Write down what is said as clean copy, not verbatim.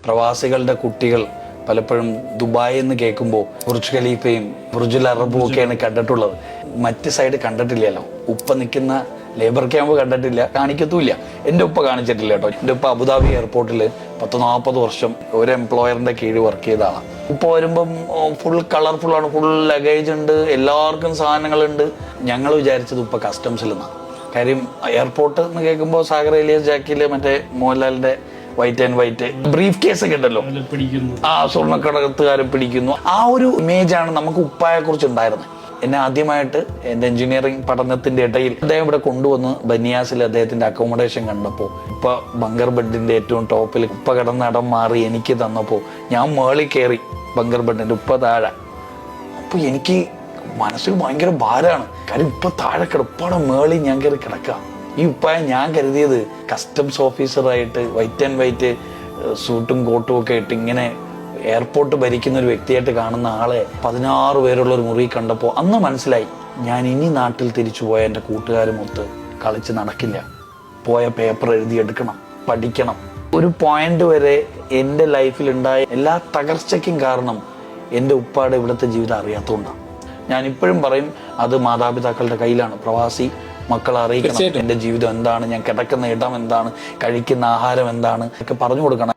പ്രവാസികളുടെ കുട്ടികൾ പലപ്പോഴും ദുബായ് എന്ന് കേൾക്കുമ്പോൾ ബുർജ് ഖലീഫയും ബുർജുൽ അറബും ഒക്കെയാണ് കണ്ടിട്ടുള്ളത്. മറ്റ് സൈഡ് കണ്ടിട്ടില്ലല്ലോ. ഉപ്പ നിൽക്കുന്ന ലേബർ ക്യാമ്പ് കണ്ടിട്ടില്ല, കാണിക്കത്തുമില്ല. എൻ്റെ ഉപ്പ കാണിച്ചിട്ടില്ല കേട്ടോ. എൻ്റെ ഉപ്പ അബുദാബി എയർപോർട്ടിൽ 40 വർഷം ഒരു എംപ്ലോയറിന്റെ കീഴിൽ വർക്ക് ചെയ്ത ആളാണ്. ഉപ്പ വരുമ്പം ഫുൾ കളർഫുള്ളാണ്, ഫുൾ ലഗേജ് ഉണ്ട്, എല്ലാവർക്കും സാധനങ്ങളുണ്ട്. ഞങ്ങൾ വിചാരിച്ചത് ഉപ്പ കസ്റ്റംസിൽ നിന്നാണ്. കാര്യം എയർപോർട്ട് എന്ന് കേൾക്കുമ്പോൾ സാഗർ എലിയസ് ജാക്കിയില് മറ്റേ മോഹൻലാലിന്റെ white and white brief case ഒക്കെ ഉണ്ടല്ലോ, ആ സ്വർണ്ണക്കടത്തുകാരൻ പിടിക്കുന്നു, ആ ഒരു ഇമേജാണ് നമുക്ക് ഉപ്പായെ കുറിച്ച് ഉണ്ടായിരുന്നത്. എന്നെ ആദ്യമായിട്ട് എൻ്റെ എഞ്ചിനീയറിംഗ് പഠനത്തിന്റെ ഇടയിൽ അദ്ദേഹം ഇവിടെ കൊണ്ടുവന്ന് ബനിയാസിൽ അദ്ദേഹത്തിന്റെ അക്കോമഡേഷൻ കണ്ടപ്പോൾ ഉപ്പ ബങ്കർ ബെഡിന്റെ ഏറ്റവും ടോപ്പിൽ ഉപ്പ കിടന്ന ഇടം മാറി എനിക്ക് തന്നപ്പോൾ ഞാൻ മേളിൽ കയറി ബങ്കർ ബെഡിന്റെ ഉപ്പ താഴെ. അപ്പൊ എനിക്ക് മനസ്സിൽ ഭയങ്കര ഭാരമാണ്. കാര്യം ഉപ്പ താഴെ കിടപ്പാടെ മേളിൽ ഞാൻ കയറി കിടക്കാം. ഈ ഉപ്പായ ഞാൻ കരുതിയത് കസ്റ്റംസ് ഓഫീസറായിട്ട് വൈറ്റ് ആൻഡ് വൈറ്റ് സൂട്ടും കോട്ടും ഒക്കെ ഇട്ട് ഇങ്ങനെ എയർപോർട്ട് ഭരിക്കുന്ന ഒരു വ്യക്തിയായിട്ട് കാണുന്ന ആളെ 16 പേരുള്ള ഒരു മുറി കണ്ടപ്പോൾ അന്ന് മനസ്സിലായി, ഞാൻ ഇനി നാട്ടിൽ തിരിച്ചു പോയ എൻ്റെ കൂട്ടുകാരുമൊത്ത് കളിച്ച് നടക്കില്ല. പോയ പേപ്പർ എഴുതിയെടുക്കണം, പഠിക്കണം. ഒരു പോയിന്റ് വരെ എൻ്റെ ലൈഫിലുണ്ടായ എല്ലാ തകർച്ചയ്ക്കും കാരണം എൻ്റെ ഉപ്പാടെ ഇവിടുത്തെ ജീവിതം അറിയാത്തതുകൊണ്ടാണ്. ഞാൻ ഇപ്പോഴും പറയും, അത് മാതാപിതാക്കളുടെ കയ്യിലാണ്. പ്രവാസി മക്കളെ അറിയിക്കണം എൻ്റെ ജീവിതം എന്താണ്, ഞാൻ കിടക്കുന്ന ഇടം എന്താണ്, കഴിക്കുന്ന ആഹാരം എന്താണ് ഒക്കെ പറഞ്ഞു കൊടുക്കണം.